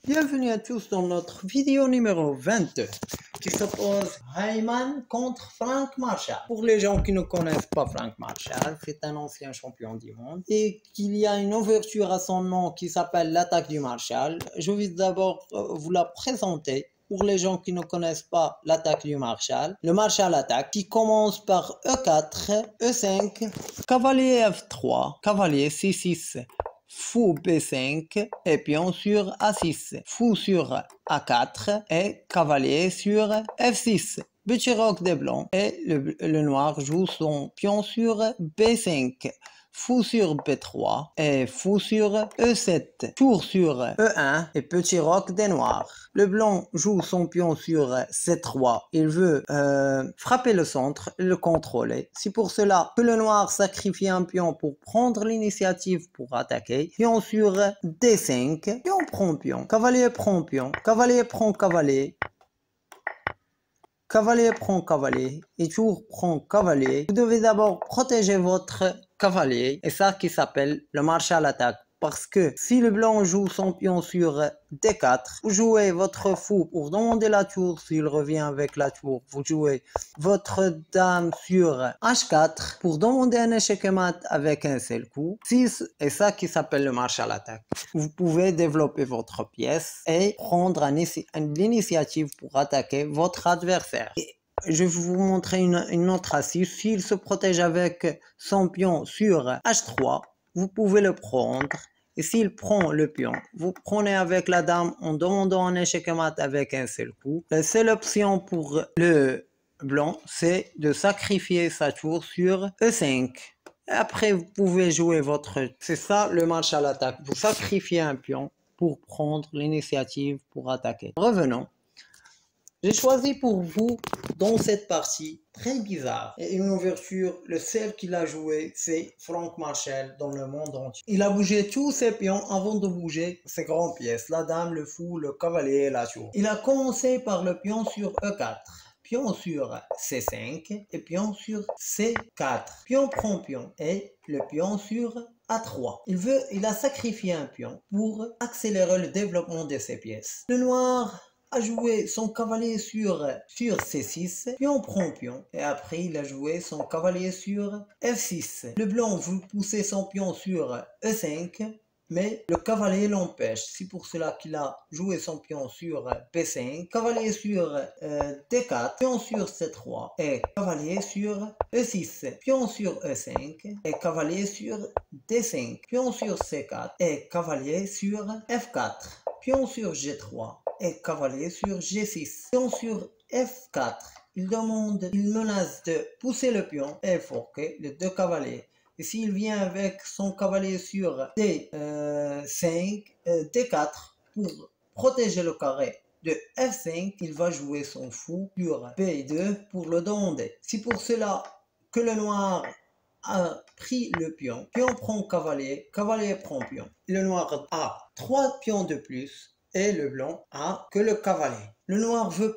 Bienvenue à tous dans notre vidéo numéro 22 qui s'oppose Heyman contre Frank Marshall. Pour les gens qui ne connaissent pas Frank Marshall, c'est un ancien champion du monde et qu'il y a une ouverture à son nom qui s'appelle l'attaque du Marshall. Je vais d'abord vous la présenter. Pour les gens qui ne connaissent pas l'attaque du Marshall, le Marshall attaque qui commence par E4, E5, cavalier F3, cavalier C6, fou B5 et pion sur A6, fou sur A4 et cavalier sur F6. Petit roc des blancs et le noir joue son pion sur B5, fou sur B3 et fou sur E7, tour sur E1 et petit roc des noirs. Le blanc joue son pion sur C3, il veut frapper le centre et le contrôler. C'est pour cela que le noir sacrifie un pion pour prendre l'initiative pour attaquer. Pion sur D5, pion prend pion, cavalier prend pion, cavalier prend cavalier. Cavalier prend cavalier et tour prend cavalier. Vous devez d'abord protéger votre cavalier et ça qui s'appelle le Marshall attaque. Parce que si le blanc joue son pion sur D4, vous jouez votre fou pour demander la tour. S'il revient avec la tour, vous jouez votre dame sur H4 pour demander un échec et mat avec un seul coup. 6 et ça qui s'appelle le Marshall attaque. Vous pouvez développer votre pièce et prendre l'initiative pour attaquer votre adversaire. Je vais vous montrer une autre astuce. S'il se protège avec son pion sur H3, vous pouvez le prendre. Et s'il prend le pion, vous prenez avec la dame en demandant un échec et mat avec un seul coup. La seule option pour le blanc, c'est de sacrifier sa tour sur E5. Et après, vous pouvez jouer votre... C'est ça le Marshall attaque. Vous sacrifiez un pion pour prendre l'initiative pour attaquer. Revenons. J'ai choisi pour vous, dans cette partie très bizarre, et une ouverture, le seul qu'il a joué, c'est Frank Marshall dans le monde entier. Il a bougé tous ses pions avant de bouger ses grandes pièces, la dame, le fou, le cavalier et la tour. Il a commencé par le pion sur E4, pion sur C5 et pion sur C4. Pion prend pion et le pion sur A3. Il a sacrifié un pion pour accélérer le développement de ses pièces. Le noir a joué son cavalier sur C6, pion prend pion, et après il a joué son cavalier sur F6. Le blanc veut pousser son pion sur E5, mais le cavalier l'empêche. C'est pour cela qu'il a joué son pion sur B5, cavalier sur D4, pion sur C3 et cavalier sur E6, pion sur E5 et cavalier sur D5, pion sur C4 et cavalier sur F4, pion sur G3 et cavalier sur G6, pion sur F4. Il menace de pousser le pion et forquer les deux cavaliers. Et s'il vient avec son cavalier sur D5, D4 pour protéger le carré de F5, il va jouer son fou sur B2 pour le demander. C'est pour cela que le noir a pris le pion. Pion prend cavalier, cavalier prend pion. Le noir a 3 pions de plus et le blanc a que le cavalier. Le noir veut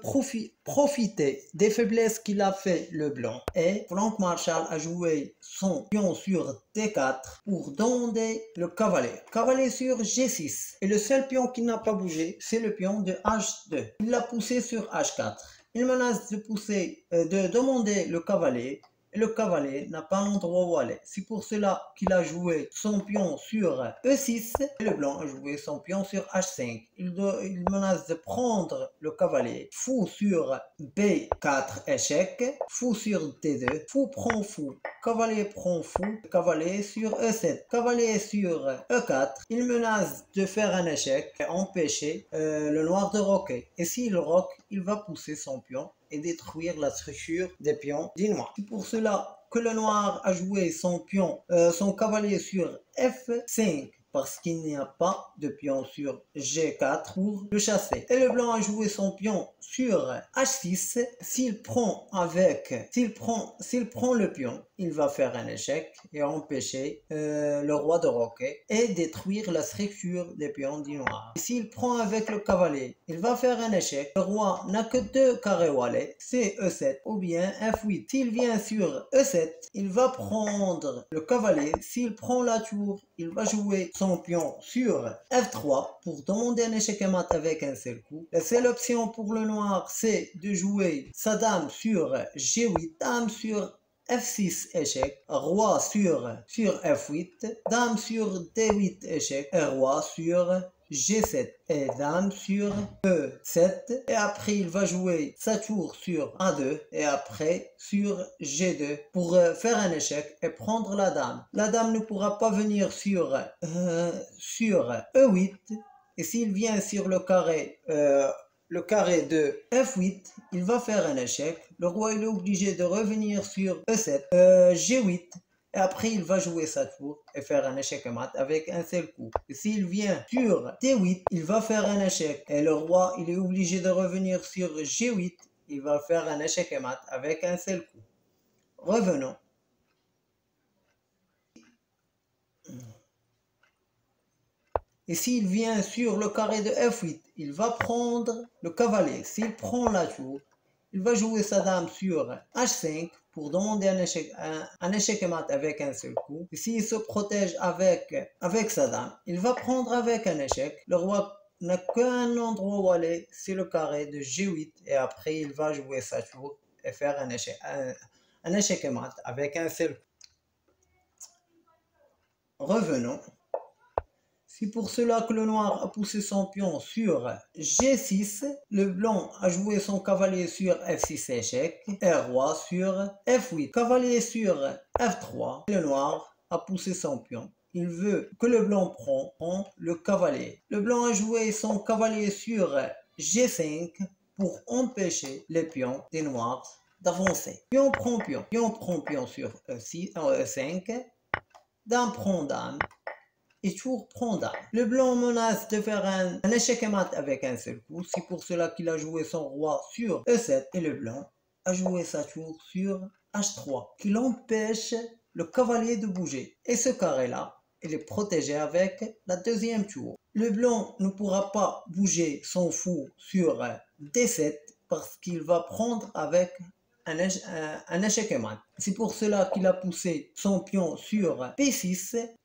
profiter des faiblesses qu'il a fait le blanc et Frank Marshall a joué son pion sur D4 pour demander le cavalier. Cavalier sur G6 et le seul pion qui n'a pas bougé c'est le pion de H2. Il l'a poussé sur H4. Il menace de demander le cavalier. Le cavalier n'a pas l'endroit où aller. C'est pour cela qu'il a joué son pion sur E6 et le blanc a joué son pion sur H5. Il menace de prendre le cavalier. Fou sur B4 échec. Fou sur D2. Fou prend fou. Cavalier prend fou. Cavalier sur E7. Cavalier sur E4. Il menace de faire un échec et empêcher le noir de roquer. Et s'il roque, il va pousser son pion et détruire la structure des pions du noir. C'est pour cela que le noir a joué son cavalier sur F5 parce qu'il n'y a pas de pion sur G4 pour le chasser. Et le blanc a joué son pion sur H6. S'il prend le pion, il va faire un échec et empêcher le roi de roquer et détruire la structure des pions du noir. S'il prend avec le cavalier, il va faire un échec. Le roi n'a que 2 carrés où aller, c'est E7 ou bien F8. S'il vient sur E7, il va prendre le cavalier. S'il prend la tour, il va jouer son pion sur F3 pour demander un échec et mat avec un seul coup. La seule option pour le noir, c'est de jouer sa dame sur G8, dame sur F6 échec, roi sur F8, dame sur D8 échec, et roi sur G7 et dame sur E7, et après il va jouer sa tour sur A2 et après sur G2 pour faire un échec et prendre la dame. La dame ne pourra pas venir sur E8, et s'il vient sur le carré de F8, il va faire un échec. Le roi il est obligé de revenir sur E7, G8, et après il va jouer sa tour et faire un échec et mat avec un seul coup. Et s'il vient sur D8, il va faire un échec. Et le roi il est obligé de revenir sur G8, il va faire un échec et mat avec un seul coup. Revenons. Et s'il vient sur le carré de F8, il va prendre le cavalier. S'il prend la tour, il va jouer sa dame sur H5 pour demander un échec et mat avec un seul coup. Et s'il se protège avec sa dame, il va prendre avec un échec. Le roi n'a qu'un endroit où aller, c'est le carré de G8. Et après, il va jouer sa tour et faire un échec et mat avec un seul coup. Revenons. C'est pour cela que le noir a poussé son pion sur G6, le blanc a joué son cavalier sur F6 échec, et roi sur F8, cavalier sur F3, le noir a poussé son pion. Il veut que le blanc prenne le cavalier. Le blanc a joué son cavalier sur G5 pour empêcher les pions des noirs d'avancer. Pion prend pion sur E5, dame prend dame. Et tour prend dame. Le blanc menace de faire un échec et mat avec un seul coup. C'est pour cela qu'il a joué son roi sur E7 et le blanc a joué sa tour sur H3 qui empêche le cavalier de bouger. Et ce carré-là, il est protégé avec la deuxième tour. Le blanc ne pourra pas bouger son fou sur D7 parce qu'il va prendre avec un échec et mat. C'est pour cela qu'il a poussé son pion sur P6.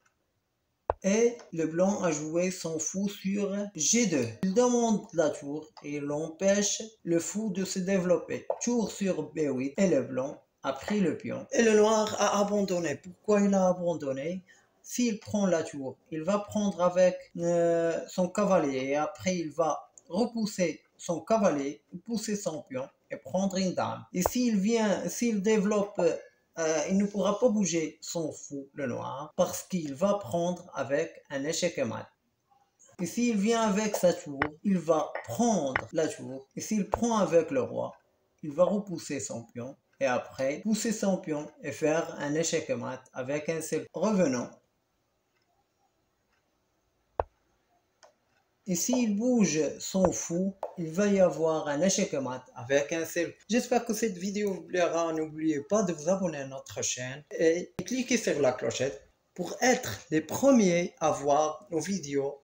Et le blanc a joué son fou sur G2. Il demande la tour et il empêche le fou de se développer. Tour sur B8 et le blanc a pris le pion. Et le noir a abandonné. Pourquoi il a abandonné? S'il prend la tour, il va prendre avec son cavalier et après il va repousser son cavalier, pousser son pion et prendre une dame. Et s'il développe il ne pourra pas bouger son fou, le noir, parce qu'il va prendre avec un échec et mat. Et s'il vient avec sa tour, il va prendre la tour. Et s'il prend avec le roi, il va repousser son pion. Et après, pousser son pion et faire un échec et mat avec un seul. Revenons. Et s'il bouge son fou, il va y avoir un échec et mat avec un seul. J'espère que cette vidéo vous plaira. N'oubliez pas de vous abonner à notre chaîne et cliquez sur la clochette pour être les premiers à voir nos vidéos